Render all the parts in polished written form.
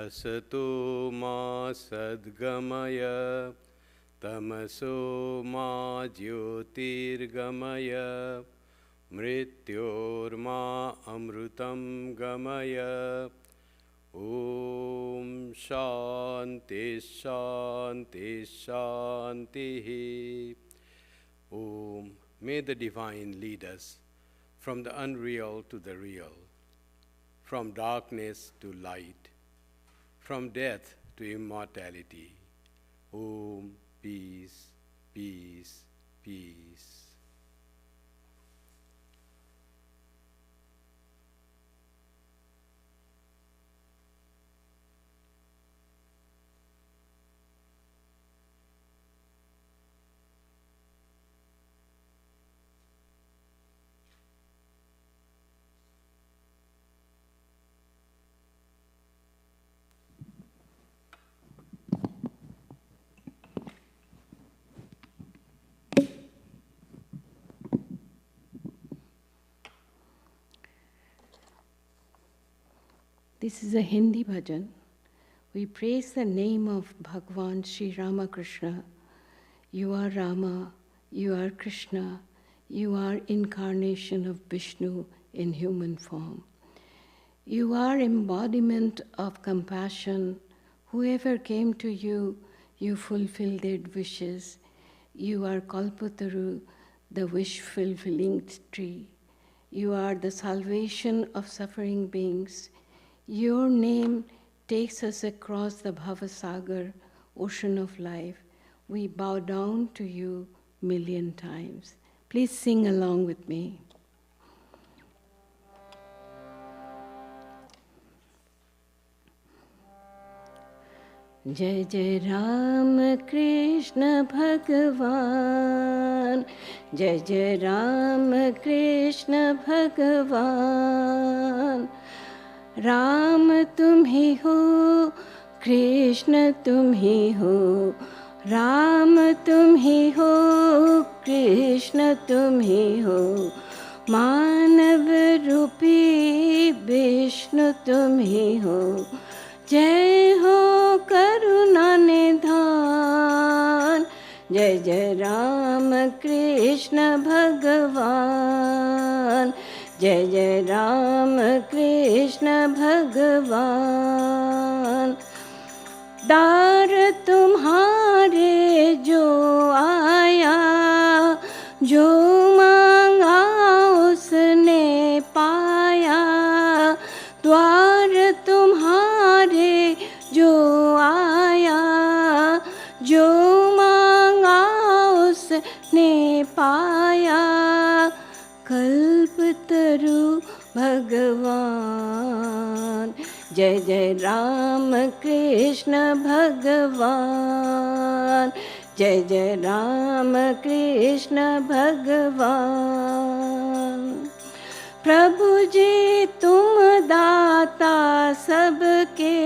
असतो मा सद्गमय तमसो मा ज्योतिर्गमय मृत्योर्मा अमृतं गमय। ॐ शान्ति शान्ति शान्तिः। Om. May the divine lead us from the unreal to the real, from darkness to light, from death to immortality. Om. Peace, peace, peace. This is a Hindi bhajan. We praise the name of Bhagwan Sri Ramakrishna. You are Rama, you are Krishna, you are incarnation of Vishnu in human form. You are embodiment of compassion. Whoever came to you, you fulfill their wishes. You are Kalpataru, the wish-fulfilling tree. You are the salvation of suffering beings. Your name takes us across the Bhavasagar, ocean of life. We bow down to you 1,000,000 times. Please sing along with me. Jai Jai Ram Krishna Bhagavan, Jai Jai Ram Krishna Bhagavan. Ram तुम ही हो, कृष्ण तुम ही हो, राम तुम ही हो, कृष्ण तुम ही हो, मानव रूपी विष्णु तुम ही हो। जय हो करुणा निधान, जय जय राम कृष्ण भगवान, जय जय राम कृष्ण भगवान। दार तुम्हारे जो आया, जो मांगा उसने पाया। द्वार तुम्हारे जो आया, जो मांगा उसने पाया। कल्पतरु भगवान, जय जय राम कृष्ण भगवान, जय जय राम कृष्ण भगवान। प्रभु जी तुम दाता सबके,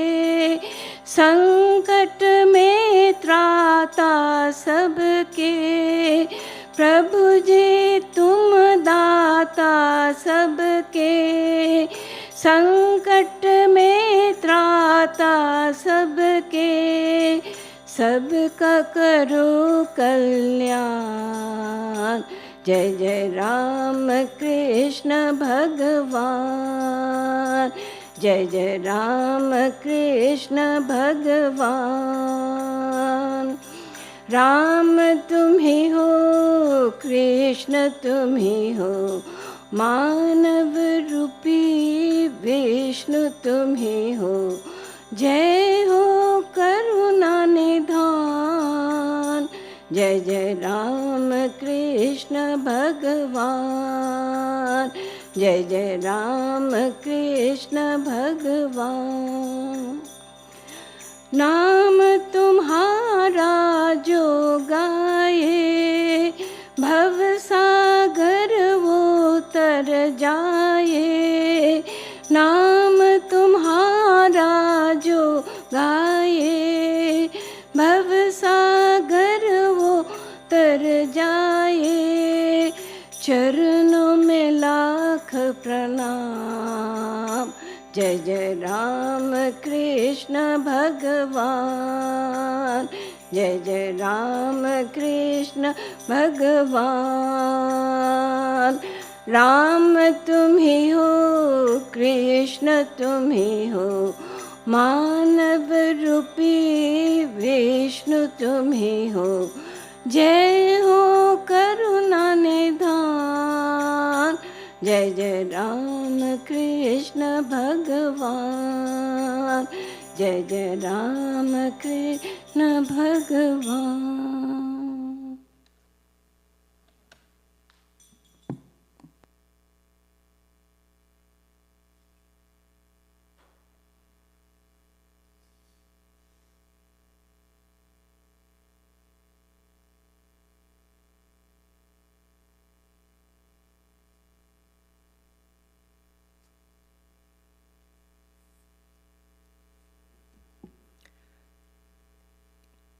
संकट में त्राता सबके। प्रभु जी तुम दाता सबके, संकट में त्राता सबके। सबका करो कल्याण, जय जय राम कृष्ण भगवान, जय जय राम कृष्ण भगवान। राम तुम ही हो, कृष्ण तुम ही हो, मानव रूपी विष्णु तुम ही हो। जय हो करुणा निधान, जय जय राम कृष्ण भगवान, जय जय राम कृष्ण भगवान। नाम तुम्हारा जो गाए, भव सागर वो तर जाए। नाम तुम्हारा जो गाए, भव सागर वो तर जाए। चरणों में लाख प्रणाम, जय जय राम कृष्ण भगवान, जय जय राम कृष्ण भगवान। राम तुम ही हो, कृष्ण तुम ही हो, मानव रूपी विष्णु तुम ही हो। जय हो करुणा निधान, जय जय राम कृष्ण भगवान, जय जय राम कृष्ण भगवान।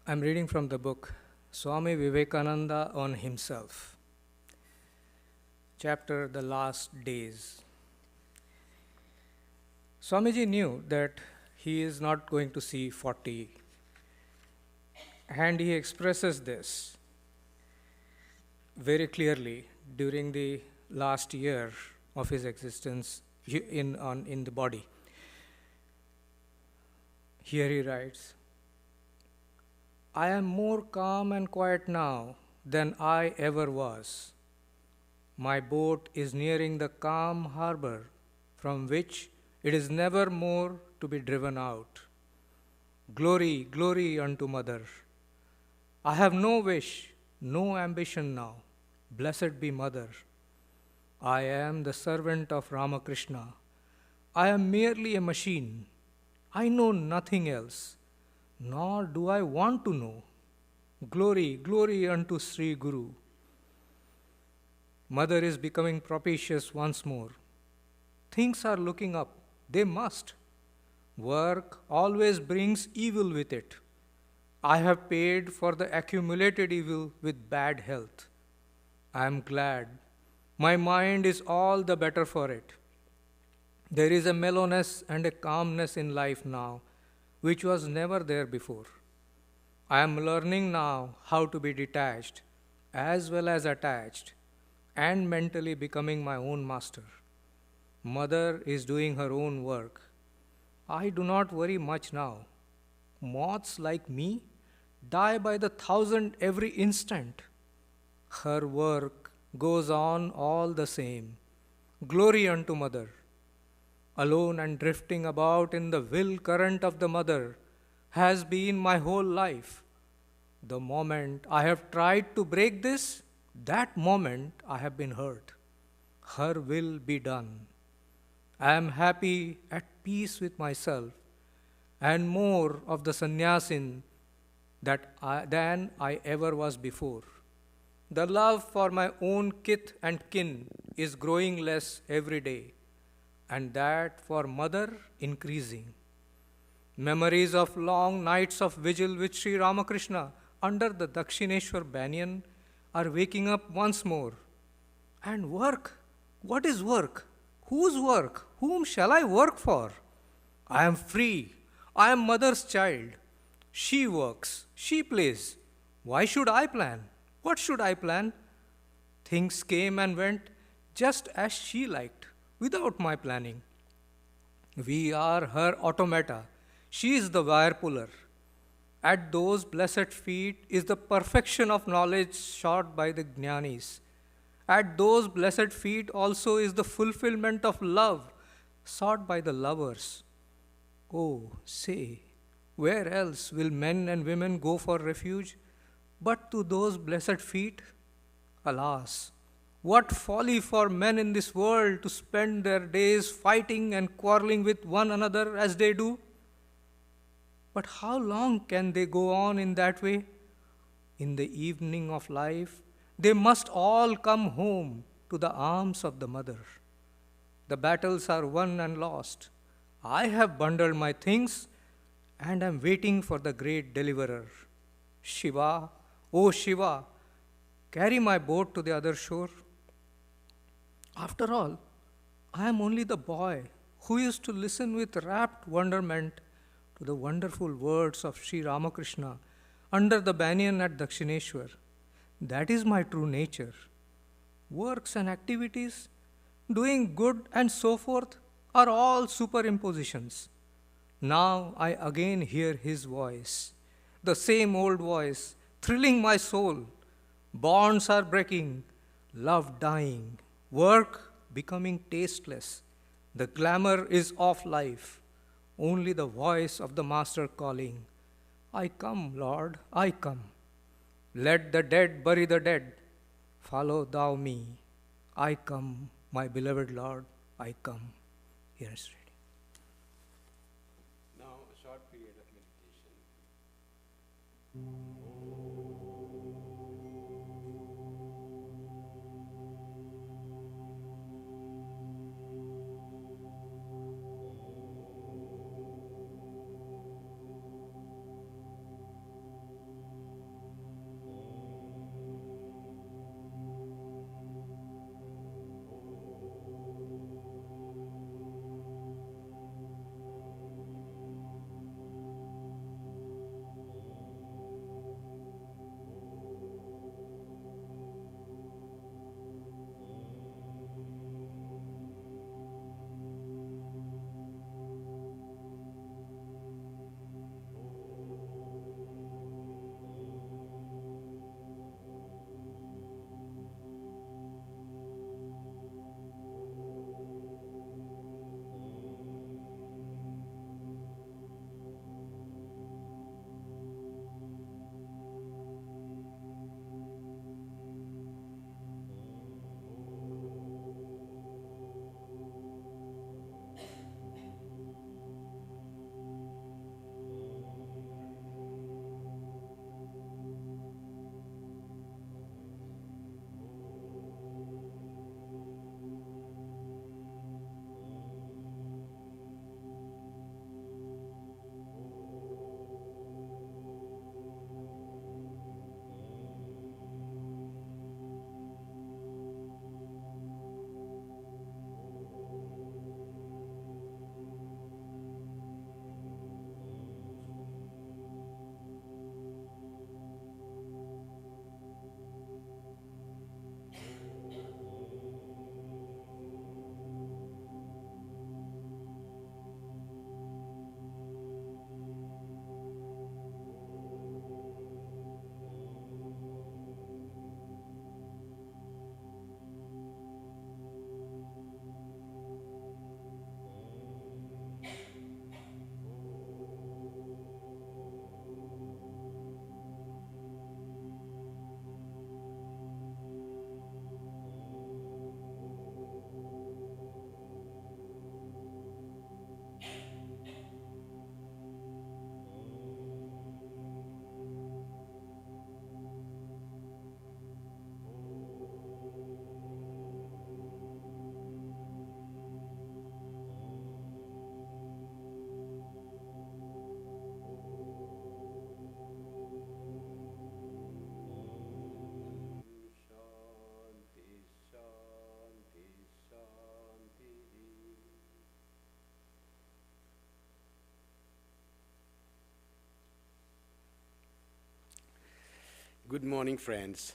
I'm reading from the book Swami Vivekananda on Himself, chapter The Last Days. Swamiji knew that he is not going to see 40, and he expresses this very clearly during the last year of his existence in the body. Here he writes, I am more calm and quiet now than I ever was. My boat is nearing the calm harbor from which it is never more to be driven out. Glory, glory unto Mother. I have no wish, no ambition now. Blessed be Mother. I am the servant of Ramakrishna. I am merely a machine. I know nothing else, nor do I want to know. Glory, glory unto Sri Guru. Mother is becoming propitious once more. Things are looking up. They must. Work always brings evil with it. I have paid for the accumulated evil with bad health. I am glad. My mind is all the better for it. There is a mellowness and a calmness in life now, which was never there before. I am learning now how to be detached as well as attached and mentally becoming my own master. Mother is doing her own work. I do not worry much now. Moths like me die by the 1,000 every instant. Her work goes on all the same. Glory unto Mother. Alone and drifting about in the will current of the Mother has been my whole life. The moment I have tried to break this, that moment I have been hurt. Her will be done. I am happy, at peace with myself, and more of the sannyasin than I ever was before. The love for my own kith and kin is growing less every day, and that for Mother increasing. Memories of long nights of vigil with Sri Ramakrishna under the Dakshineshwar banyan are waking up once more. And work? What is work? Whose work? Whom shall I work for? I am free. I am Mother's child. She works. She plays. Why should I plan? What should I plan? Things came and went just as she liked, without my planning. We are her automata. She is the wire puller. At those blessed feet is the perfection of knowledge sought by the jnanis. At those blessed feet also is the fulfillment of love sought by the lovers. Oh, say, where else will men and women go for refuge but to those blessed feet? Alas, what folly for men in this world to spend their days fighting and quarreling with one another as they do. But how long can they go on in that way? In the evening of life, they must all come home to the arms of the Mother. The battles are won and lost. I have bundled my things and am waiting for the great deliverer. Shiva, oh Shiva, carry my boat to the other shore. After all, I am only the boy who used to listen with rapt wonderment to the wonderful words of Sri Ramakrishna under the banyan at Dakshineshwar. That is my true nature. Works and activities, doing good and so forth, are all superimpositions. Now I again hear his voice, the same old voice, thrilling my soul. Bonds are breaking, love dying, work becoming tasteless. The glamour is off life, only the voice of the Master calling, I come, Lord, I come. Let the dead bury the dead, follow thou me. I come, my beloved Lord, I come. Here is reading. Now, a short period of meditation. Good morning, friends.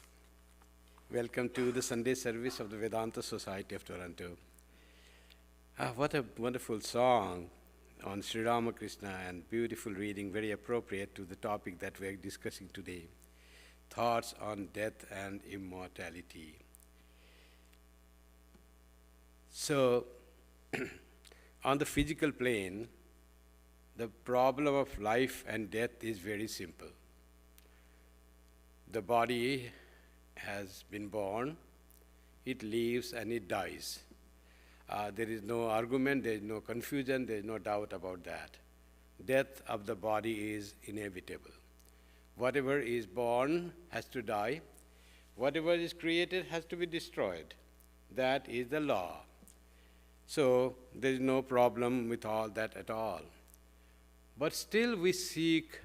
Welcome to the Sunday service of the Vedanta Society of Toronto. What a wonderful song on Sri Ramakrishna and beautiful reading, very appropriate to the topic that we are discussing today, thoughts on death and immortality. So, on the physical plane, the problem of life and death is very simple. The body has been born, it lives and it dies. There is no argument, there is no confusion, there is no doubt about that. Death of the body is inevitable. Whatever is born has to die. Whatever is created has to be destroyed. That is the law. So there is no problem with all that at all. But still we seek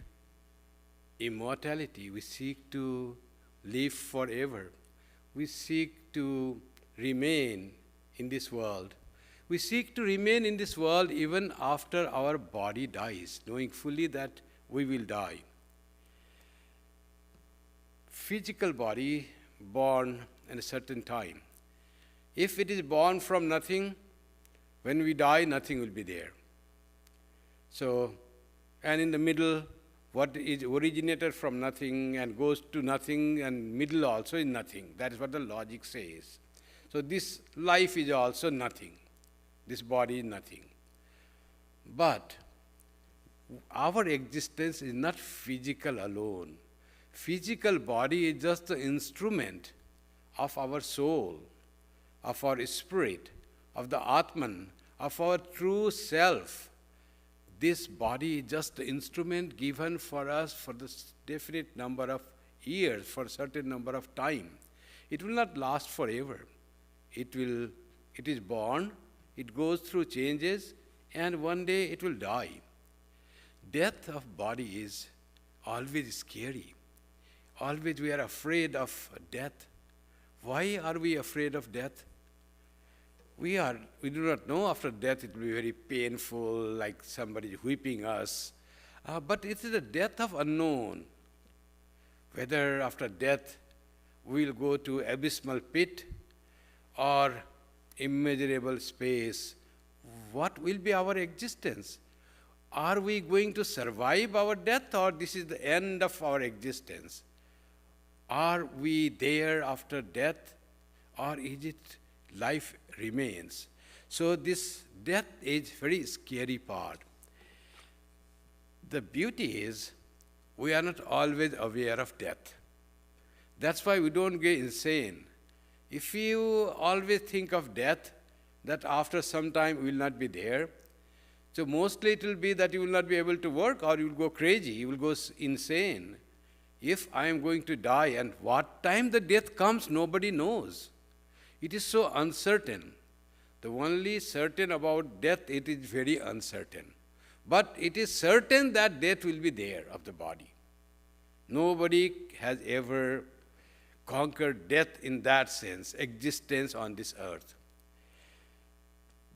immortality. We seek to live forever. We seek to remain in this world. We seek to remain in this world even after our body dies, knowing fully that we will die. Physical body born at a certain time. If it is born from nothing, when we die, nothing will be there. So, and in the middle, what is originated from nothing and goes to nothing, and middle also is nothing. That is what the logic says. So this life is also nothing. This body is nothing. But our existence is not physical alone. Physical body is just the instrument of our soul, of our spirit, of the Atman, of our true self. This body is just the instrument given for us for the definite number of years, for a certain number of time. It will not last forever. It is born, it goes through changes, and one day it will die. Death of body is always scary. Always we are afraid of death. Why are we afraid of death? We do not know after death it will be very painful, like somebody whipping us. But it is the death of unknown. Whether after death we will go to abysmal pit or immeasurable space, what will be our existence? Are we going to survive our death, or this is the end of our existence? Are we there after death, or is it life remains? So this death is very scary part. The beauty is we are not always aware of death. That's why we don't get insane. If you always think of death, that after some time we will not be there, so mostly it will be that you will not be able to work, or you will go crazy, you will go insane. If I am going to die, and what time the death comes, nobody knows. It is so uncertain. The only certain about death, it is very uncertain. But it is certain that death will be there of the body. Nobody has ever conquered death in that sense, existence on this earth.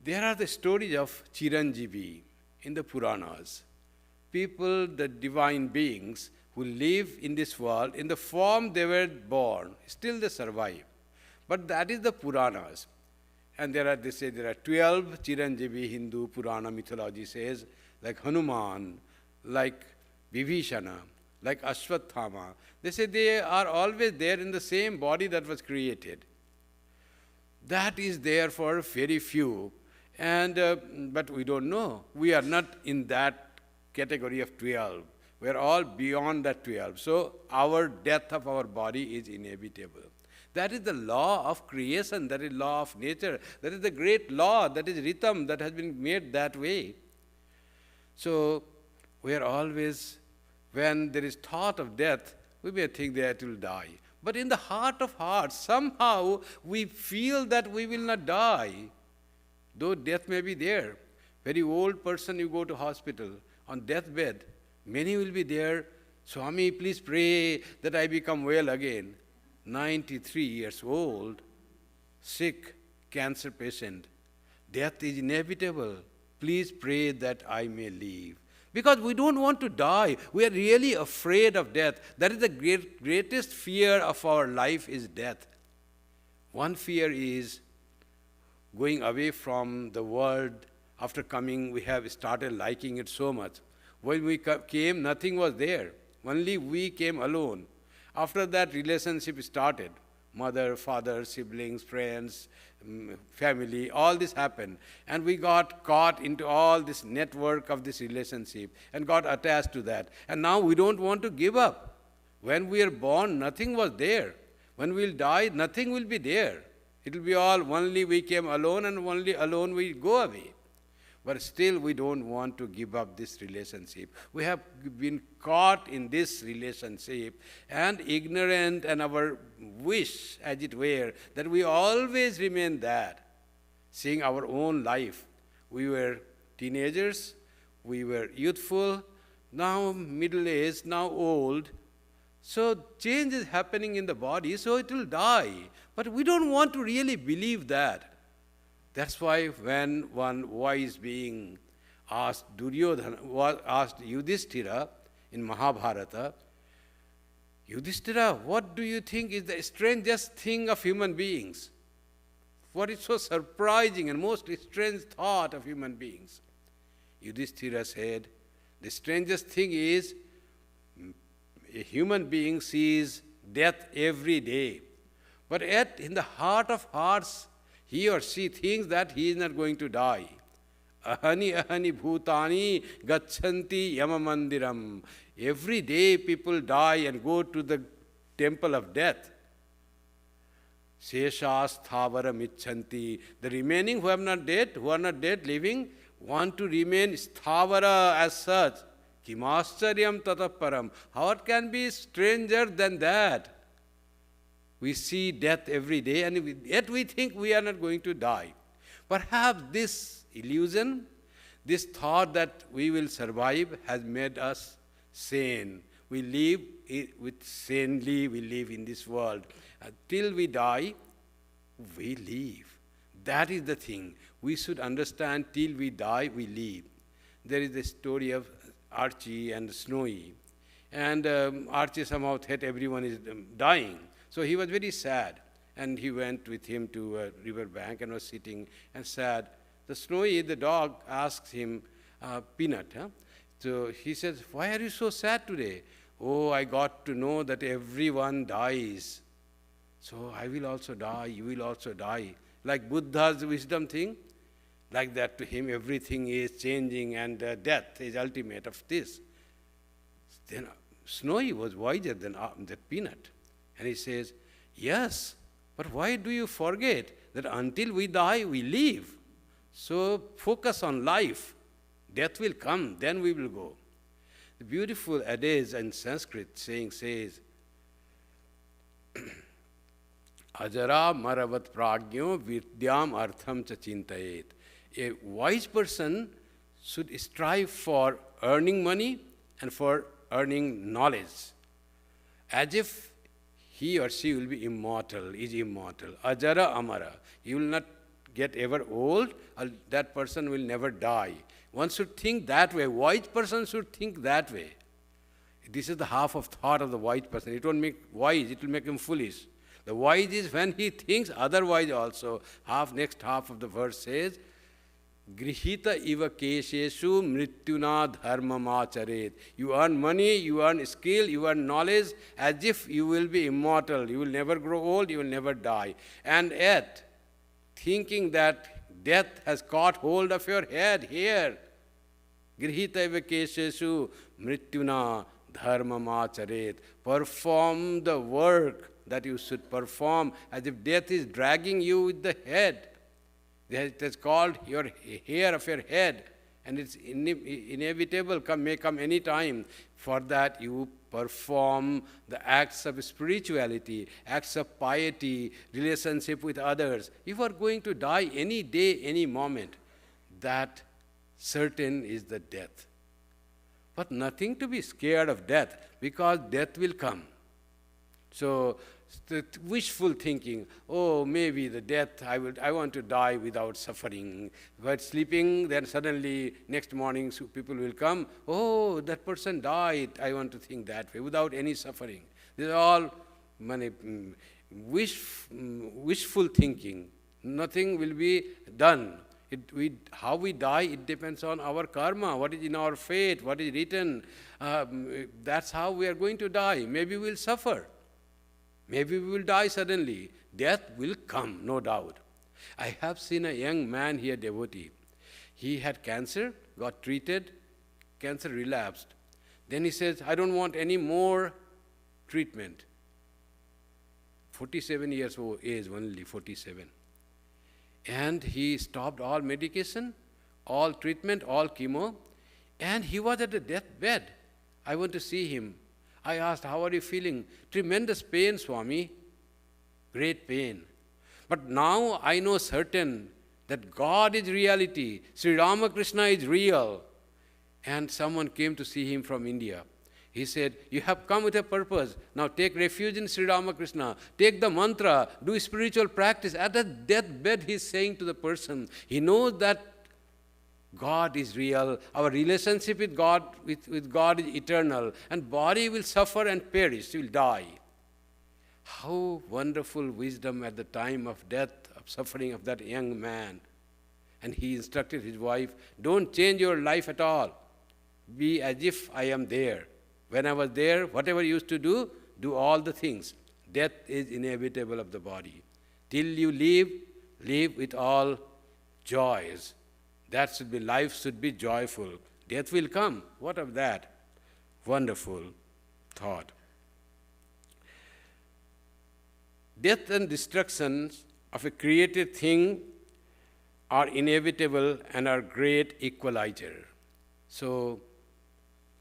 There are the stories of Chiranjeevi in the Puranas. People, the divine beings, who live in this world in the form they were born, still they survive. But that is the Puranas. And they say there are 12 Chiranjeevi Hindu Purana mythology says, like Hanuman, like Vibhishana, like Ashwathama. They say they are always there in the same body that was created. That is there for very few. And but we don't know. We are not in that category of 12. We are all beyond that 12. So our death of our body is inevitable. That is the law of creation. That is law of nature. That is the great law. That is rhythm that has been made that way. So we are always, when there is thought of death, we may think that it will die. But in the heart of hearts, somehow we feel that we will not die, though death may be there. Very old person, you go to hospital, on deathbed, many will be there. Swami, please pray that I become well again. 93 years old, sick, cancer patient. Death is inevitable. Please pray that I may live. Because we don't want to die. We are really afraid of death. That is the greatest fear of our life is death. One fear is going away from the world. After coming, we have started liking it so much. When we came, nothing was there. Only we came alone. After that, relationship started. Mother, father, siblings, friends, family, all this happened. And we got caught into all this network of this relationship and got attached to that. And now we don't want to give up. When we are born, nothing was there. When we will die, nothing will be there. It will be all, only we came alone and only alone we go away. But still we don't want to give up this relationship. We have been caught in this relationship and ignorant, and our wish, as it were, that we always remain that. Seeing our own life. We were teenagers, we were youthful, now middle-aged, now old. So change is happening in the body, so it will die. But we don't want to really believe that That's why when one wise being asked Yudhishthira in Mahabharata, Yudhishthira, what do you think is the strangest thing of human beings? What is so surprising and most strange thought of human beings? Yudhishthira said, the strangest thing is a human being sees death every day. But yet, in the heart of hearts, he or she thinks that he is not going to die. Ahani ahani bhutani gachanti yama mandiram. Every day people die and go to the temple of death. Sheshas thavaram icchanti. The remaining who are not dead, living, want to remain sthavara as such. Kimascharya tataparam. How it can be stranger than that? We see death every day and yet we think we are not going to die. Perhaps this illusion, this thought that we will survive has made us sane. We live sanely, we live in this world. Till we die, we live. That is the thing. We should understand till we die, we live. There is a story of Archie and Snowy. And Archie somehow thought everyone is dying. So he was very sad. And he went with him to a river bank and was sitting and sad. The Snowy, the dog, asks him, Peanut. So he says, why are you so sad today? Oh, I got to know that everyone dies. So I will also die, you will also die. Like Buddha's wisdom thing, like that to him everything is changing and death is ultimate of this. Then Snowy was wiser than that Peanut. And he says, yes, but why do you forget that until we die, we live? So focus on life. Death will come, then we will go. The beautiful adage in Sanskrit saying says, Ajara maravat pragyo vidyam artham cha chintayet. A wise person should strive for earning money and for earning knowledge, as if he or she will be immortal, is immortal. Ajara amara. He will not get ever old, or that person will never die. One should think that way. Wise person should think that way. This is the half of thought of the wise person. It won't make wise, it will make him foolish. The wise is when he thinks otherwise also. Next half of the verse says, Grihita iva kesheshu mrityuna dharmamacharet. You earn money, you earn skill, you earn knowledge, as if you will be immortal. You will never grow old, you will never die. And yet, thinking that death has caught hold of your head here, Grihita iva kesheshu mrityuna dharmamacharet. Perform the work that you should perform as if death is dragging you with the head. It is called your hair of your head, and it's inevitable, may come any time. For that you perform the acts of spirituality, acts of piety, relationship with others. You are going to die any day, any moment. That certain is the death. But nothing to be scared of death, because death will come. So the wishful thinking, oh, maybe the death, I want to die without suffering. But sleeping, then suddenly next morning people will come, oh, that person died, I want to think that way, without any suffering. These are all wishful thinking. Nothing will be done. How we die, it depends on our karma, what is in our fate, what is written. That's how we are going to die. Maybe we will suffer. Maybe we will die suddenly. Death will come, no doubt. I have seen a young man here, devotee. He had cancer, got treated, cancer relapsed. Then he says, I don't want any more treatment. 47 years old age, only 47. And he stopped all medication, all treatment, all chemo, and he was at the deathbed. I went to see him. I asked, how are you feeling? Tremendous pain, Swami. Great pain. But now I know certain that God is reality. Sri Ramakrishna is real. And someone came to see him from India. He said, you have come with a purpose. Now take refuge in Sri Ramakrishna. Take the mantra. Do spiritual practice. At the deathbed, he is saying to the person, he knows that God is real. Our relationship with God is eternal. And body will suffer and perish, will die. How wonderful wisdom at the time of death, of suffering of that young man. And he instructed his wife, don't change your life at all. Be as if I am there. When I was there, whatever you used to do all the things. Death is inevitable of the body. Till you live with all joys. Life should be joyful. Death will come. What of that? Wonderful thought. Death and destruction of a created thing are inevitable and are great equalizer. So,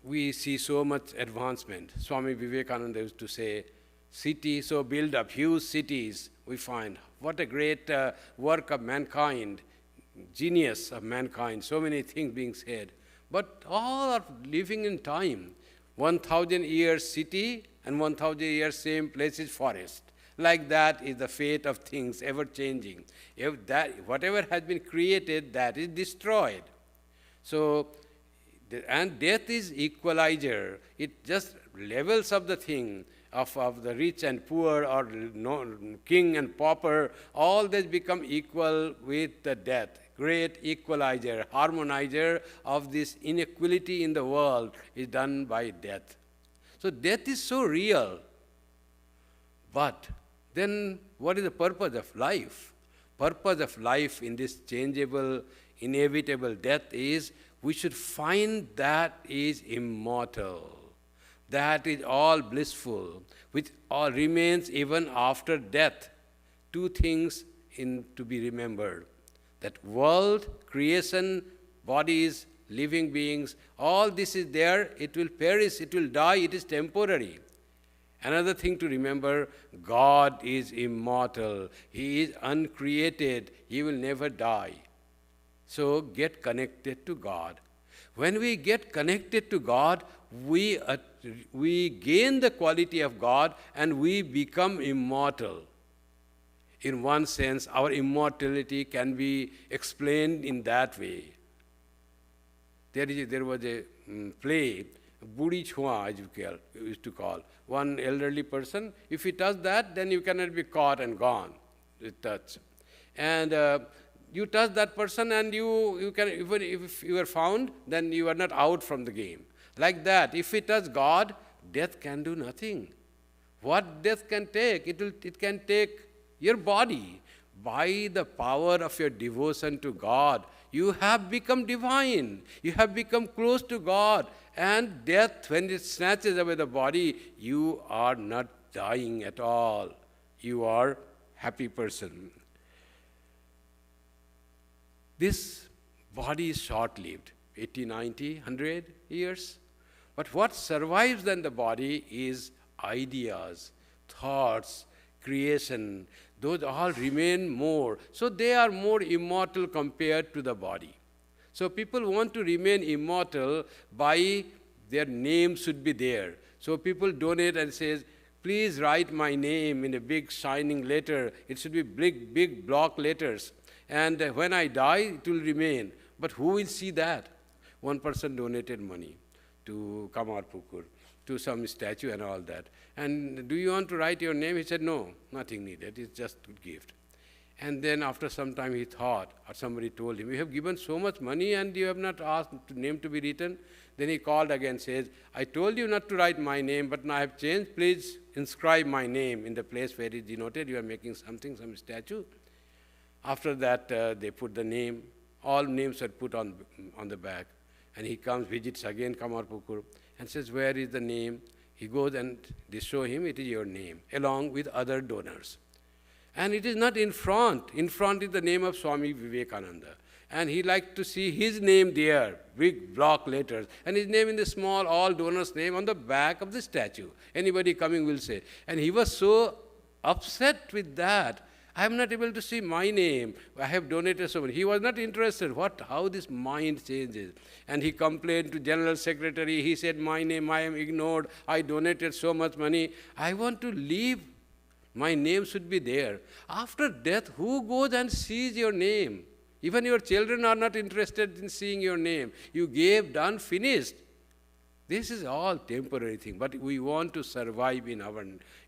we see so much advancement. Swami Vivekananda used to say, cities, so build up huge cities, we find. What a great work of mankind, genius of mankind, so many things being said. But all are living in time. 1,000 years city and 1,000 years same place is forest. Like that is the fate of things, ever changing. Whatever has been created, that is destroyed. So, and death is equalizer. It just levels up the thing of the rich and poor, or king and pauper. All this become equal with the death. Great equalizer, harmonizer of this inequality in the world is done by death. So death is so real. But then what is the purpose of life? Purpose of life in this changeable, inevitable death is we should find that is immortal, that is all blissful, which all remains even after death. Two things to be remembered. That world, creation, bodies, living beings, all this is there, it will perish, it will die, it is temporary. Another thing to remember, God is immortal. He is uncreated. He will never die. So get connected to God. When we get connected to God, we gain the quality of God and we become immortal. In one sense, our immortality can be explained in that way. There was a play, Budi Chua, as you used to call. One elderly person, if he does that, then you cannot be caught and gone with touch. And you touch that person and you can, even if you are found, then you are not out from the game. Like that, if it touch God, death can do nothing. What death can take? It can take your body. By the power of your devotion to God, you have become divine. You have become close to God. And death, when it snatches away the body, you are not dying at all. You are a happy person. This body is short-lived, 80, 90, 100 years. But what survives then the body is ideas, thoughts, creation. Those all remain more. So they are more immortal compared to the body. So people want to remain immortal by their name should be there. So people donate and says, please write my name in a big shining letter. It should be big block letters. And when I die, it will remain. But who will see that? One person donated money to Kamarpukur, to some statue and all that. And do you want to write your name? He said, no, nothing needed. It's just a gift. And then after some time he thought, or somebody told him, you have given so much money and you have not asked the name to be written. Then he called again, says, I told you not to write my name, but now I have changed. Please inscribe my name in the place where it is denoted. You are making something, some statue. After that, they put the name. All names are put on the back. And he comes, visits again Kamarpukur, and says, where is the name? He goes and they show him, it is your name, along with other donors. And it is not in front. In front is the name of Swami Vivekananda. And he liked to see his name there, big block letters. And his name in the small, all donors' name on the back of the statue. Anybody coming will say. And he was so upset with that. I am not able to see my name. I have donated so much. He was not interested how this mind changes. And he complained to General Secretary. He said, my name, I am ignored. I donated so much money. I want to leave. My name should be there. After death, who goes and sees your name? Even your children are not interested in seeing your name. You gave, done, finished. This is all temporary thing, but we want to survive in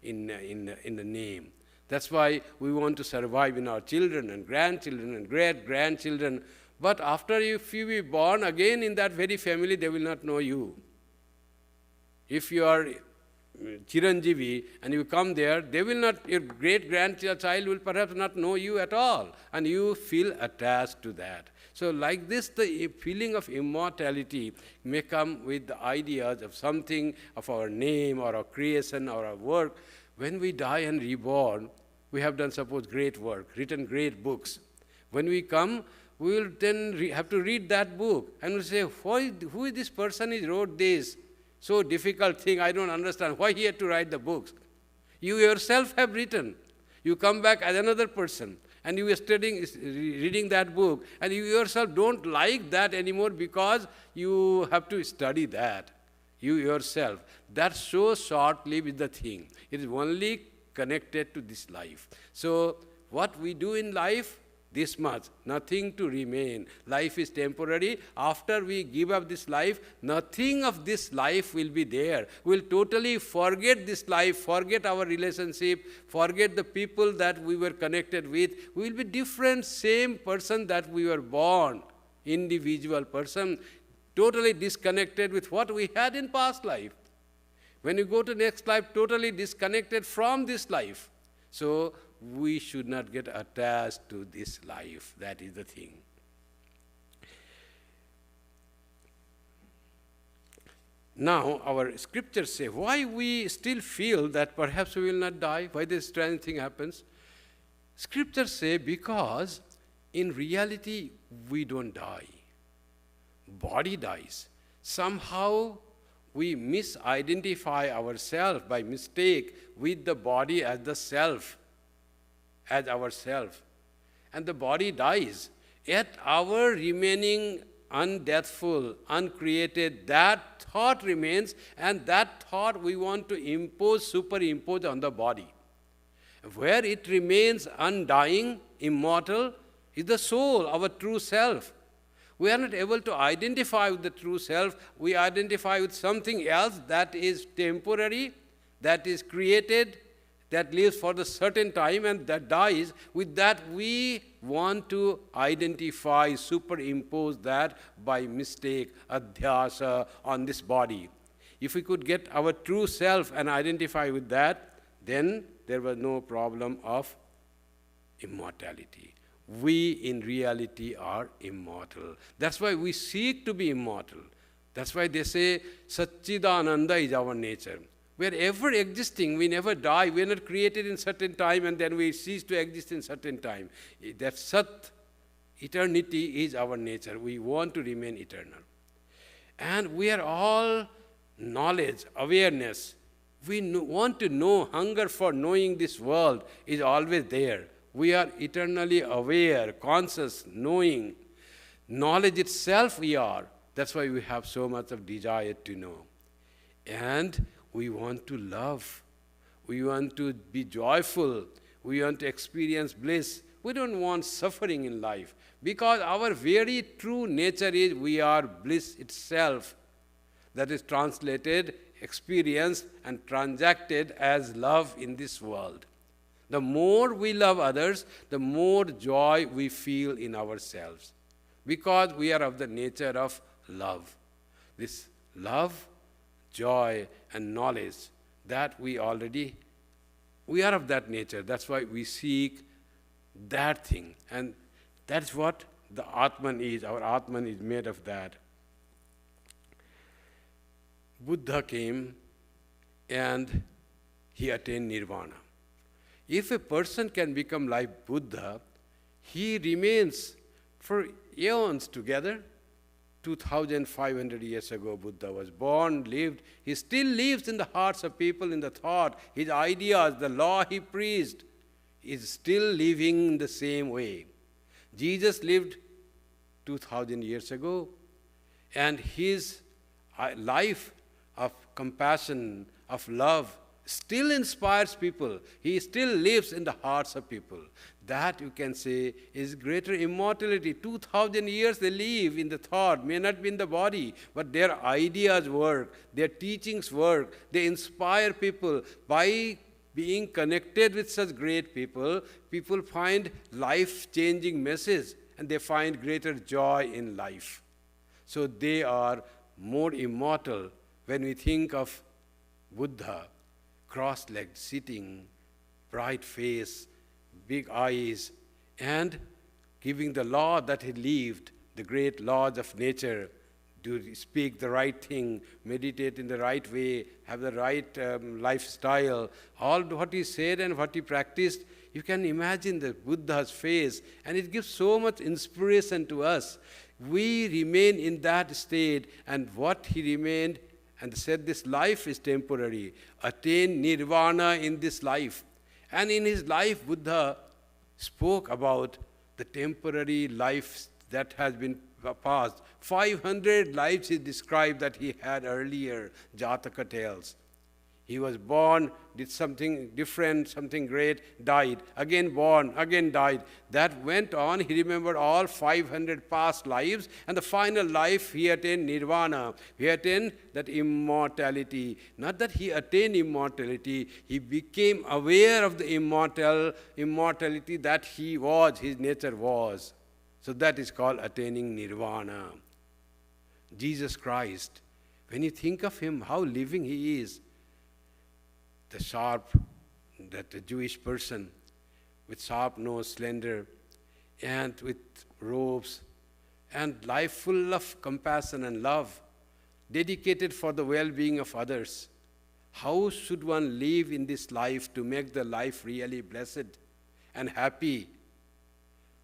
the name. That's why we want to survive in our children and grandchildren and great-grandchildren. But after if you be born again in that very family, they will not know you. If you are Chiranjeevi and you come there, they will not, your great-grandchild will perhaps not know you at all. And you feel attached to that. So like this, the feeling of immortality may come with the ideas of something, of our name or our creation or our work. When we die and reborn, we have done, suppose, great work, written great books. When we come, we will then have to read that book and we'll say, who is this person who wrote this? So difficult thing, I don't understand. Why he had to write the books? You yourself have written. You come back as another person and you are reading that book and you yourself don't like that anymore because you have to study that. You yourself. That's so short-lived the thing. It is only connected to this life. So what we do in life, this much, nothing to remain. Life is temporary. After we give up this life, nothing of this life will be there. We'll totally forget this life, forget our relationship, forget the people that we were connected with. We will be different, same person that we were born, individual person, totally disconnected with what we had in past life. When you go to next life, totally disconnected from this life. So we should not get attached to this life. That is the thing. Now, our scriptures say, why we still feel that perhaps we will not die, why this strange thing happens. Scriptures say, because in reality, we don't die. Body dies. Somehow, we misidentify ourselves by mistake with the body as the self, as ourself. And the body dies. Yet our remaining undeathful, uncreated, that thought remains, and that thought we want to superimpose on the body. Where it remains undying, immortal, is the soul, our true self. We are not able to identify with the true self. We identify with something else that is temporary, that is created, that lives for the certain time and that dies. With that, we want to identify, superimpose that by mistake, adhyasa, on this body. If we could get our true self and identify with that, then there was no problem of immortality. We, in reality, are immortal. That's why we seek to be immortal. That's why they say, Satchidananda is our nature. We are ever existing. We never die. We are not created in certain time and then we cease to exist in certain time. That Sat, eternity, is our nature. We want to remain eternal. And we are all knowledge, awareness. We want to know. Hunger for knowing this world is always there. We are eternally aware, conscious, knowing. Knowledge itself we are. That's why we have so much of desire to know. And we want to love. We want to be joyful. We want to experience bliss. We don't want suffering in life. Because our very true nature is we are bliss itself. That is translated, experienced, and transacted as love in this world. The more we love others, the more joy we feel in ourselves. Because we are of the nature of love. This love, joy, and knowledge, that we are of that nature. That's why we seek that thing. And that's what the Atman is. Our Atman is made of that. Buddha came and he attained nirvana. If a person can become like Buddha, he remains for eons together. 2,500 years ago, Buddha was born, lived. He still lives in the hearts of people, in the thought, his ideas, the law he preached. is still living in the same way. Jesus lived 2000 years ago, and his life of compassion, of love, still inspires people. He still lives in the hearts of people. That, you can say, is greater immortality. 2000 years they live in the thought, may not be in the body, but their ideas work, their teachings work. They inspire people. By being connected with such great people, people find life-changing message, and they find greater joy in life. So they are more immortal. When we think of Buddha, cross-legged, sitting, bright face, big eyes, and giving the law that he lived, the great laws of nature, to speak the right thing, meditate in the right way, have the right lifestyle, all what he said and what he practiced, you can imagine the Buddha's face, and it gives so much inspiration to us. We remain in that state, and what he remained, and said this life is temporary. Attain nirvana in this life. And in his life, Buddha spoke about the temporary life that has been passed. 500 lives he described that he had earlier, Jataka tells. He was born, did something different, something great, died. Again born, again died. That went on. He remembered all 500 past lives, and the final life he attained nirvana. He attained that immortality. Not that he attained immortality, he became aware of the immortality that he was, his nature was. So that is called attaining nirvana. Jesus Christ, when you think of him, how living he is, the sharp, that the Jewish person with sharp nose, slender, and with robes, and life full of compassion and love, dedicated for the well-being of others. How should one live in this life to make the life really blessed and happy?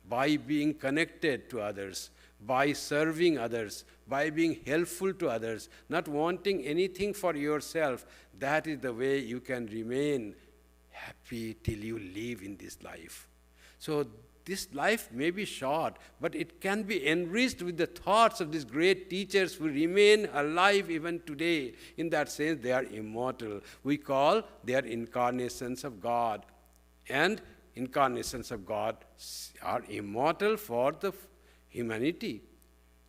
By being connected to others, by serving others, by being helpful to others, not wanting anything for yourself. That is the way you can remain happy till you live in this life. So this life may be short, but it can be enriched with the thoughts of these great teachers who remain alive even today. In that sense, they are immortal. We call they are incarnations of God. And incarnations of God are immortal for the humanity.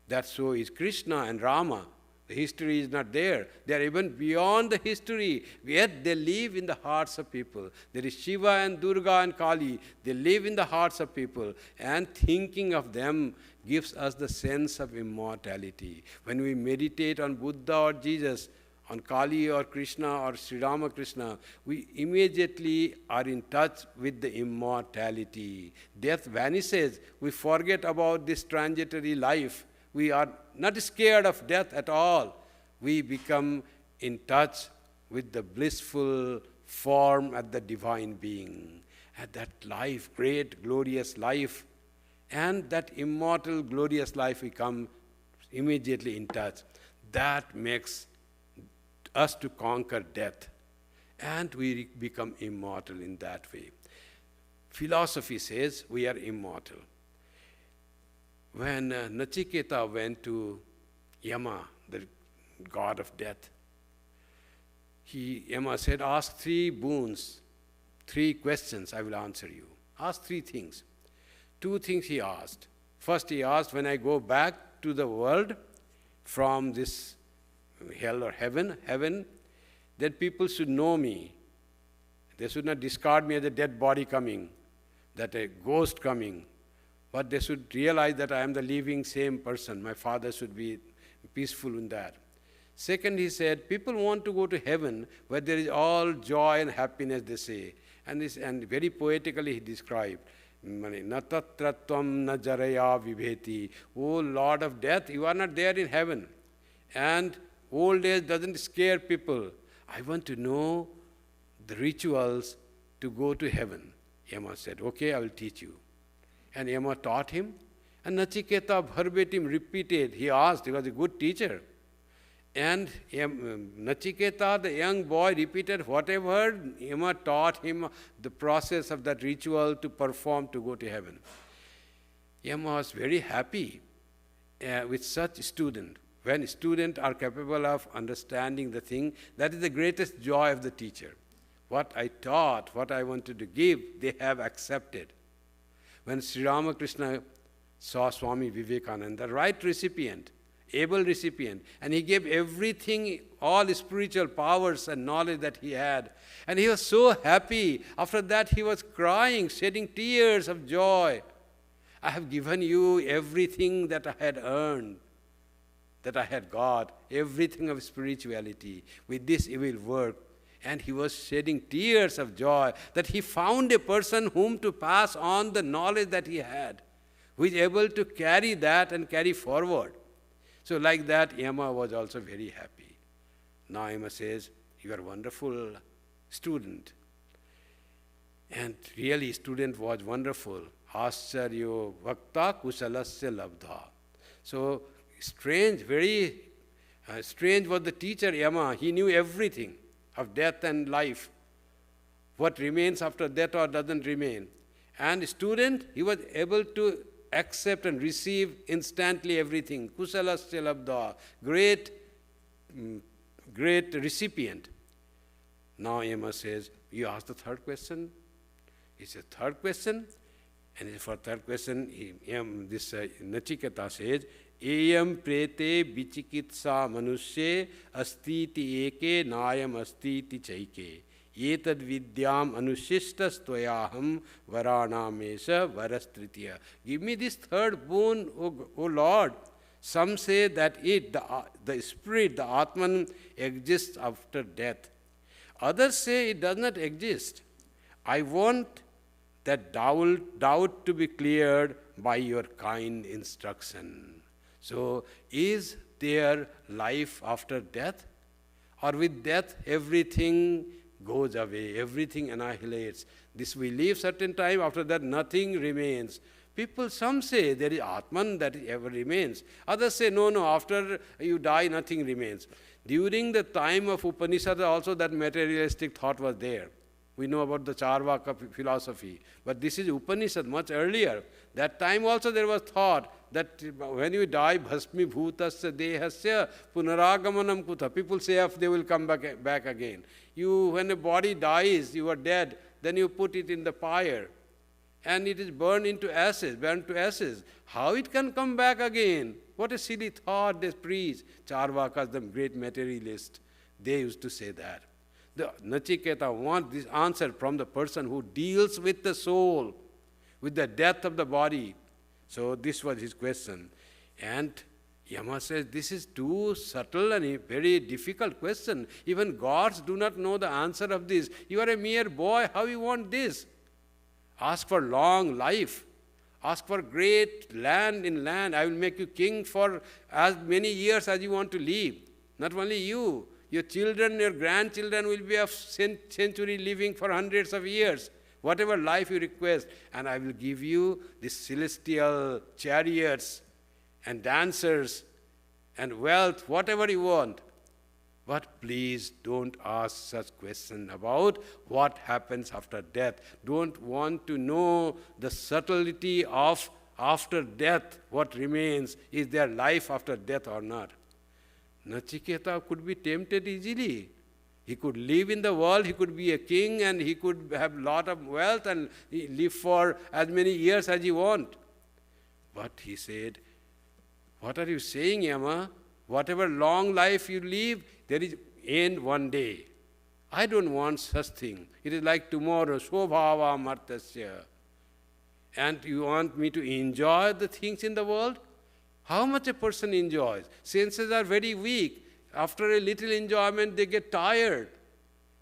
That so is Krishna and Rama. The history is not there. They are even beyond the history, yet they live in the hearts of people. There is Shiva and Durga and Kali. They live in the hearts of people, and thinking of them gives us the sense of immortality. When we meditate on Buddha or Jesus, on Kali or Krishna or Sri Ramakrishna, we immediately are in touch with the immortality. Death vanishes. We forget about this transitory life. We are not scared of death at all. We become in touch with the blissful form of the divine being. And that life, great, glorious life, and that immortal, glorious life, we come immediately in touch. That makes us to conquer death, and we become immortal in that way. Philosophy says we are immortal. When Nachiketa went to Yama, the god of death, Yama said, ask 3 boons, 3 questions, I will answer you. Ask 3 things. 2 things he asked. First he asked, when I go back to the world from this hell or heaven, that people should know me. They should not discard me as a dead body coming, that a ghost coming, but they should realize that I am the living same person. My father should be peaceful in that. Second, he said, people want to go to heaven where there is all joy and happiness, they say. And very poetically he described, natatratvam na jaraya vibheti. Oh Lord of death, you are not there in heaven. And old age doesn't scare people. I want to know the rituals to go to heaven. Yama said, okay, I will teach you. And Yama taught him. And Nachiketa verbatim repeated. He asked, he was a good teacher. And Nachiketa, the young boy, repeated whatever Yama taught him, the process of that ritual to perform to go to heaven. Yama was very happy with such student. When students are capable of understanding the thing, that is the greatest joy of the teacher. What I taught, what I wanted to give, they have accepted. When Sri Ramakrishna saw Swami Vivekananda, the right recipient, able recipient, and he gave everything, all spiritual powers and knowledge that he had. And he was so happy. After that he was crying, shedding tears of joy. I have given you everything that I had earned, that I had got, everything of spirituality. With this you will work. And he was shedding tears of joy that he found a person whom to pass on the knowledge that he had, who is able to carry that and carry forward. So like that, Yama was also very happy. Now Yama says, you are a wonderful student. And really, student was wonderful. Ascharyo vakta kusalasya labdha. So strange, very strange was the teacher Yama. He knew everything of death and life, what remains after death or doesn't remain. And student, he was able to accept and receive instantly everything. Kusalasya labdha, great recipient. Now Yama says, you ask the third question? He says, third question? And for third question, this Nachiketa says, Eyam prete vichikitsa manusye astiti eke nayam astiti chaike. Etad vidyam anushishtas tvayaham varanamesha varastritya. Give me this third boon, O Lord. Some say that the spirit, the Atman, exists after death. Others say it does not exist. I want that doubt to be cleared by your kind instruction. So, is there life after death? Or with death, everything goes away, everything annihilates. This we live certain time, after that nothing remains. People, some say there is Atman that ever remains. Others say, no, after you die, nothing remains. During the time of Upanishad also that materialistic thought was there. We know about the Charvaka philosophy. But this is Upanishad, much earlier. That time also there was thought that when you die, bhasmi bhutasya dehasya punaragamanam kutha. People say if they will come back again. When a body dies, you are dead, then you put it in the fire. And it is burned to ashes. How it can come back again? What a silly thought they preach. Charvakas, the great materialist, they used to say that. The Nachiketa wants this answer from the person who deals with the soul, with the death of the body. So this was his question. And Yama says, this is too subtle and a very difficult question. Even gods do not know the answer of this. You are a mere boy, how you want this? Ask for long life. Ask for great land in land. I will make you king for as many years as you want to live. Not only you. Your children, your grandchildren will be of century living for hundreds of years. Whatever life you request. And I will give you these celestial chariots and dancers and wealth, whatever you want. But please don't ask such questions about what happens after death. Don't want to know the subtlety of after death, what remains. Is there life after death or not? Nachiketa could be tempted easily. He could live in the world, he could be a king, and he could have a lot of wealth and live for as many years as he wants. But he said, what are you saying, Yama? Whatever long life you live, there is end one day. I don't want such thing. It is like tomorrow, sobhava martasya. And you want me to enjoy the things in the world? How much a person enjoys? Senses are very weak. After a little enjoyment, they get tired.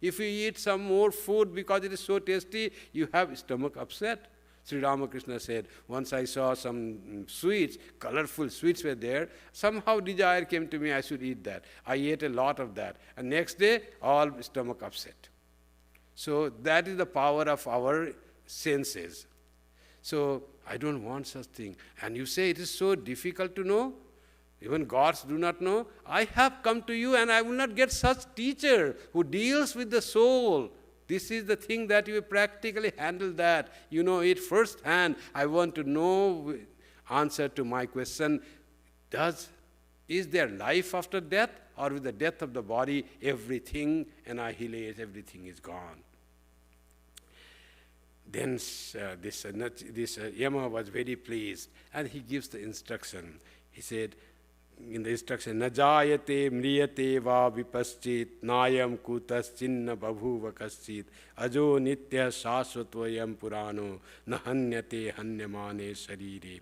If you eat some more food because it is so tasty, you have stomach upset. Sri Ramakrishna said, once I saw some sweets, colorful sweets were there. Somehow desire came to me, I should eat that. I ate a lot of that. And next day, all stomach upset. So that is the power of our senses. So I don't want such thing. And you say it is so difficult to know? Even gods do not know. I have come to you and I will not get such teacher who deals with the soul. This is the thing that you practically handle that. You know it firsthand. I want to know answer to my question. Is there life after death, or with the death of the body, everything annihilates, everything is gone? Then this Yama was very pleased, and he gives the instruction. He said, in the instruction, Najayate mriyate va vipaschit nayam kutas chinna babhuva kaschit ajo nitya shashvatvayam purano nahanyate hanyamane sharire.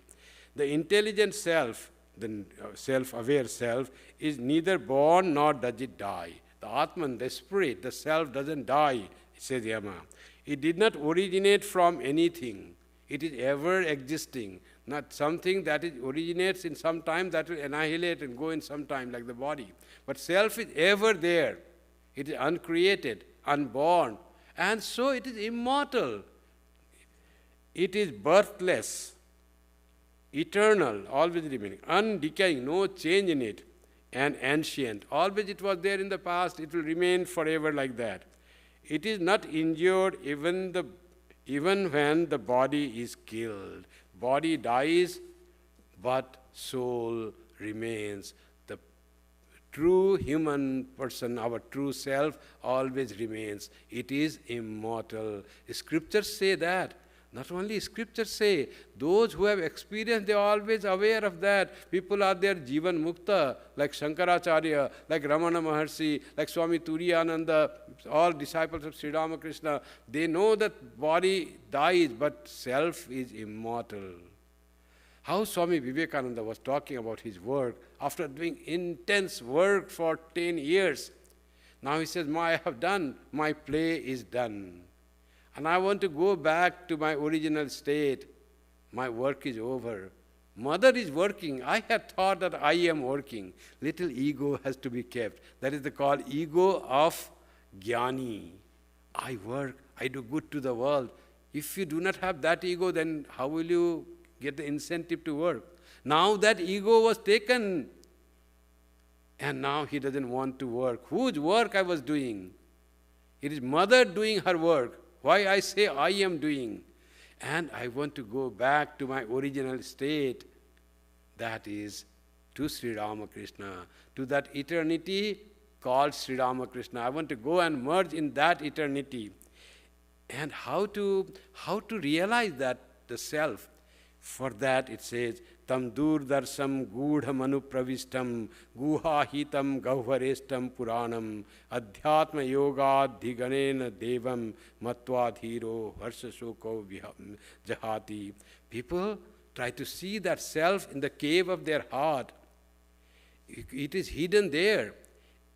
The intelligent self, the self-aware self, is neither born nor does it die. The Atman, the spirit, the self doesn't die, says Yama. It did not originate from anything. It is ever existing. Not something that originates in some time that will annihilate and go in some time, like the body. But self is ever there. It is uncreated, unborn, and so it is immortal. It is birthless, eternal, always remaining, undecaying, no change in it, and ancient. Always it was there in the past, it will remain forever like that. It is not injured even when the body is killed. Body dies, but soul remains. The true human person, our true self, always remains. It is immortal. Scriptures say that. Not only scriptures say, those who have experienced, they are always aware of that. People are there, Jivan Mukta, like Shankaracharya, like Ramana Maharshi, like Swami Turiyananda, all disciples of Sri Ramakrishna. They know that body dies, but self is immortal. How Swami Vivekananda was talking about his work after doing intense work for 10 years. Now he says, I have done, my play is done. And I want to go back to my original state. My work is over. Mother is working. I had thought that I am working. Little ego has to be kept. That is the called ego of Jnani. I work. I do good to the world. If you do not have that ego, then how will you get the incentive to work? Now that ego was taken, and now he doesn't want to work. Whose work I was doing? It is mother doing her work. Why I say I am doing? And I want to go back to my original state, that is to Sri Ramakrishna, to that eternity called Sri Ramakrishna. I want to go and merge in that eternity. And how to realize that, the self? For that it says, Tam durdarsam gudha manu pravistam guhahitam gauvarestam puranam adhyatma yoga dhiganena devam matvadhiro harsashoko jahati. People try to see that self in the cave of their heart. It is hidden there.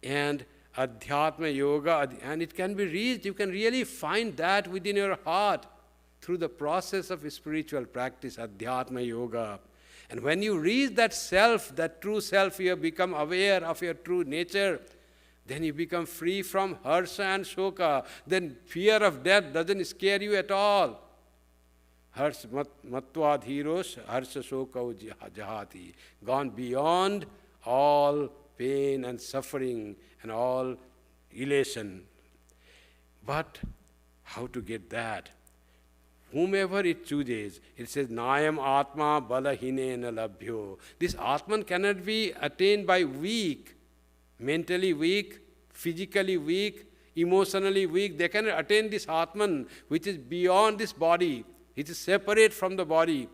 And adhyatma yoga, and it can be reached. You can really find that within your heart through the process of spiritual practice, adhyatma yoga. And when you reach that self, that true self, you have become aware of your true nature, then you become free from harsha and shoka. Then fear of death doesn't scare you at all. Matvadhiros harsha shoka jahati. Gone beyond all pain and suffering and all elation. But how to get that? Whomever it chooses, it says, Nayam Atma Balahinena Labhyo. This Atman cannot be attained by weak, mentally weak, physically weak, emotionally weak. They cannot attain this Atman, which is beyond this body. It is separate from the body,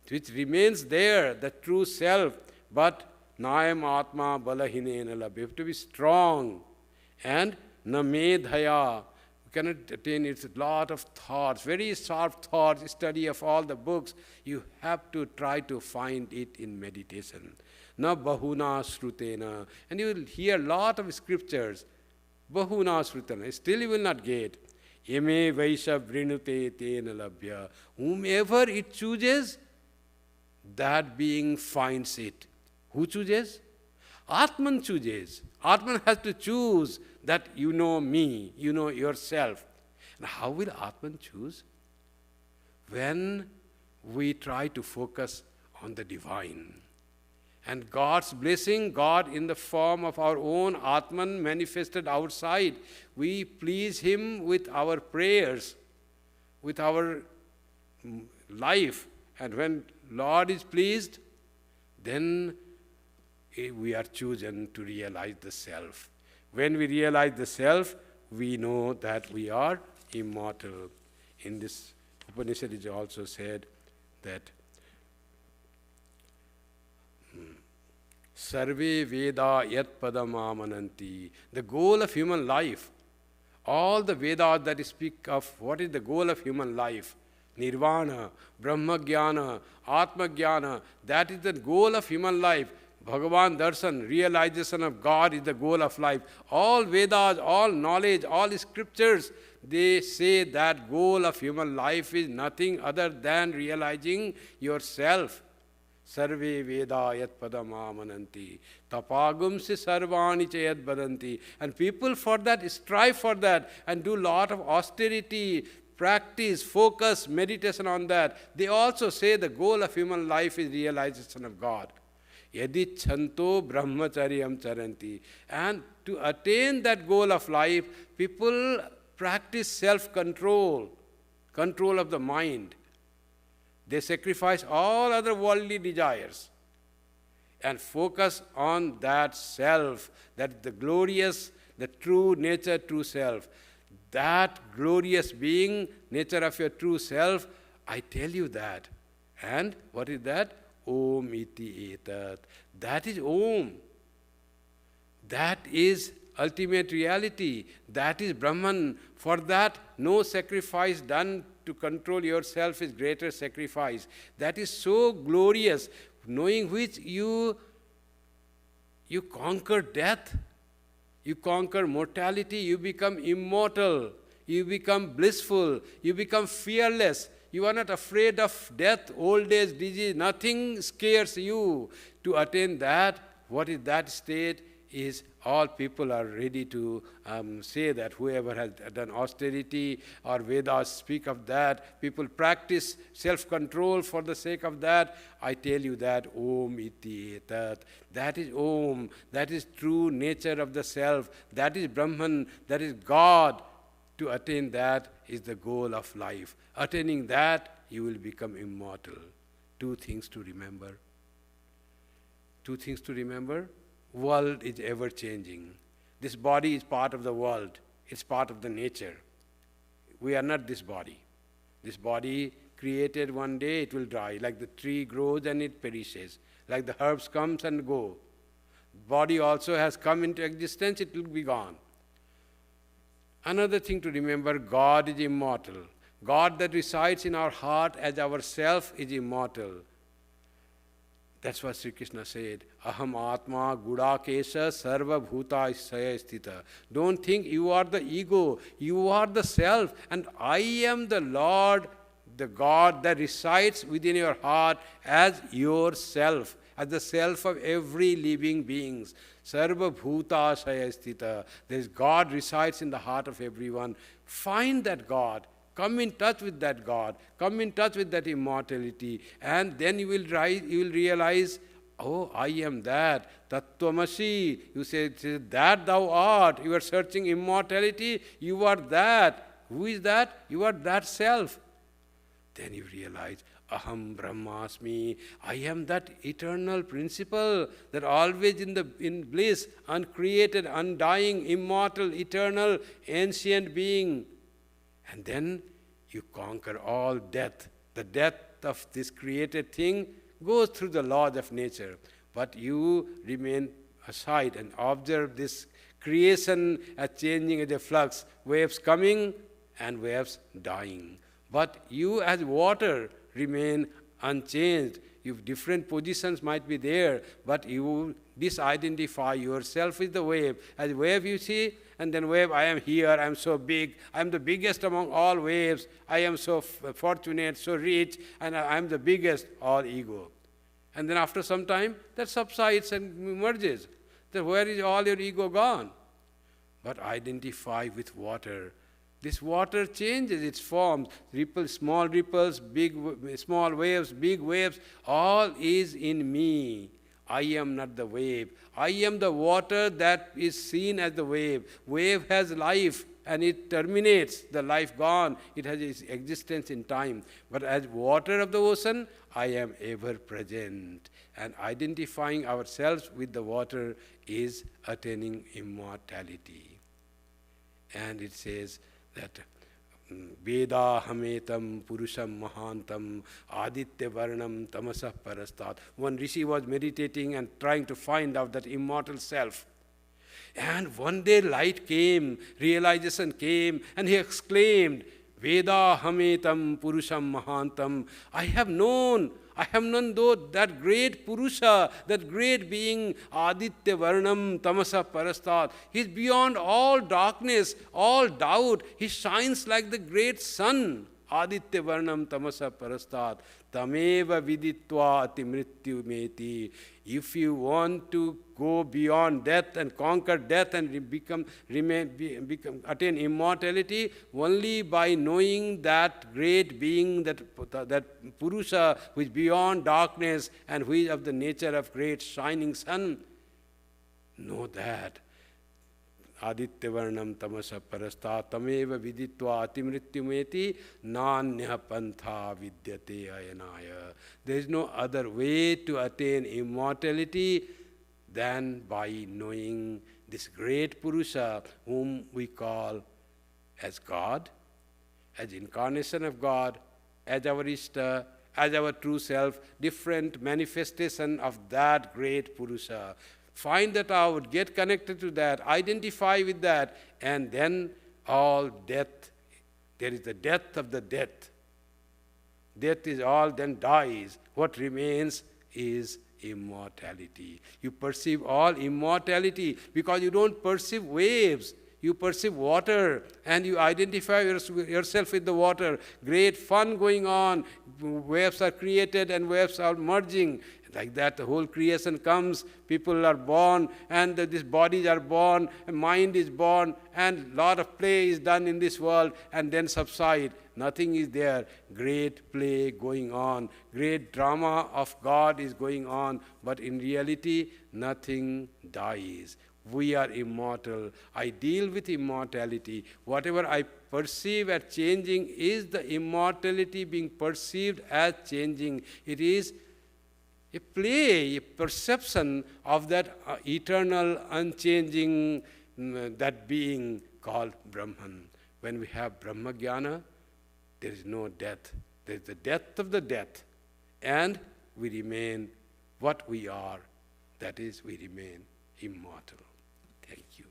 which remains there, the true self. But Nayam Atma Balahinena Labhyo. You have to be strong. And Namedhaya. Cannot attain. It's a lot of thoughts, very sharp thoughts, study of all the books. You have to try to find it in meditation. Na bahuna shrutena. And you will hear a lot of scriptures. Bahuna shrutena. Still you will not get. Yeme vaisha vrinute tena labhya. Whomever it chooses, that being finds it. Who chooses? Atman chooses. Atman has to choose that you know me, you know yourself. And how will Atman choose? When we try to focus on the divine. And God's blessing, God in the form of our own Atman manifested outside. We please Him with our prayers, with our life. And when Lord is pleased, then we are chosen to realize the self. When we realize the self, we know that we are immortal. In this Upanishad it is also said that Sarve Veda Yat Padamamananti. The goal of human life. All the Vedas that speak of what is the goal of human life. Nirvana, Brahma-jnana, Atma-jnana. That is the goal of human life. Bhagavan Darshan, realization of God is the goal of life. All Vedas, all knowledge, all scriptures, they say that goal of human life is nothing other than realizing yourself. Sarve Veda Yat Padamamananti. Tapagumsi Sarvani Chayat Badanti. And people for that strive for that and do lot of austerity, practice, focus, meditation on that. They also say the goal of human life is realization of God. Yadi Chanto Brahmacharyam Charanti. And to attain that goal of life, people practice self-control, control of the mind. They sacrifice all other worldly desires and focus on that self, that the glorious, the true nature, true self. That glorious being, nature of your true self, I tell you that. And what is that? Om iti etat. That is Om. That is ultimate reality. That is Brahman. For that, no sacrifice done to control yourself is greater sacrifice. That is so glorious, knowing which you conquer death, you conquer mortality, you become immortal, you become blissful, you become fearless. You are not afraid of death, old age, disease, nothing scares you. To attain that, what is that state is all people are ready to say that whoever has done austerity or Vedas speak of that, people practice self-control for the sake of that. I tell you that Om iti etat. That is Om. That is true nature of the self. That is Brahman. That is God. To attain that is the goal of life. Attaining that, you will become immortal. Two things to remember. Two things to remember. World is ever changing. This body is part of the world. It's part of the nature. We are not this body. This body created one day, it will die. Like the tree grows and it perishes. Like the herbs comes and go. Body also has come into existence, it will be gone. Another thing to remember, God is immortal. God that resides in our heart as our self is immortal. That's what Sri Krishna said. Aham Atma Gudakesha Sarva Bhuta Saya Sthita. Don't think you are the ego. You are the self. And I am the Lord, the God that resides within your heart as yourself, as the self of every living being. Sarva Bhuta Saya Sthita. There is God resides in the heart of everyone. Find that God. Come in touch with that God. Come in touch with that immortality. And then you will realize, oh, I am that. Tattvamasi. You say, that thou art. You are searching immortality. You are that. Who is that? You are that self. Then you realize, Aham Brahmasmi. I am that eternal principle that always in bliss, uncreated, undying, immortal, eternal, ancient being. And then you conquer all death. The death of this created thing goes through the laws of nature. But you remain aside and observe this creation as changing as a flux, waves coming and waves dying. But you as water remain unchanged. Different positions might be there, but you disidentify yourself with the wave. As wave you see, and then wave, I am here, I am so big, I am the biggest among all waves, I am so fortunate, so rich, and I am the biggest, all ego. And then after some time, that subsides and merges. Then where is all your ego gone? But identify with water. This water changes its forms, ripples, small big, small waves, big waves, all is in me. I am not the wave. I am the water that is seen as the wave. Wave has life and it terminates, the life gone. It has its existence in time. But as water of the ocean, I am ever present. And identifying ourselves with the water is attaining immortality. And it says that Veda hametam purusham mahantam aditya varnam tamasah parastat. One rishi was meditating and trying to find out that immortal self. And one day light came, realization came, and he exclaimed, Veda hametam purusham mahantam. I have known that great Purusha, that great being, Aditya Varnam Tamasa Parastat. He is beyond all darkness, all doubt. He shines like the great sun. Aditya Varnam Tamasa Parastat. Tameva viditva ati mrityu meti. If you want to go beyond death and conquer death and attain immortality, only by knowing that great being, that Purusha who is beyond darkness and who is of the nature of great shining sun, know that. Aditya Varnam Tamasa Parasta Tameva Viditva Atimrityumeti Nanya Pantha Vidyate Ayanaya. There is no other way to attain immortality than by knowing this great Purusha whom we call as God, as incarnation of God, as our Ishta, as our true self, different manifestation of that great Purusha. Find that out, get connected to that, identify with that, and then all death, there is the death of the death. Death is all, then dies. What remains is immortality. You perceive all immortality because you don't perceive waves. You perceive water and you identify yourself with the water. Great fun going on. Waves are created and waves are merging. Like that, the whole creation comes, people are born, and these bodies are born, and mind is born, and lot of play is done in this world, and then subside. Nothing is there. Great play going on. Great drama of God is going on, but in reality, nothing dies. We are immortal. I deal with immortality. Whatever I perceive as changing is the immortality being perceived as changing. It is a play, a perception of that eternal, unchanging, that being called Brahman. When we have Brahma Jnana, there is no death. There is the death of the death. And we remain what we are. That is, we remain immortal. Thank you.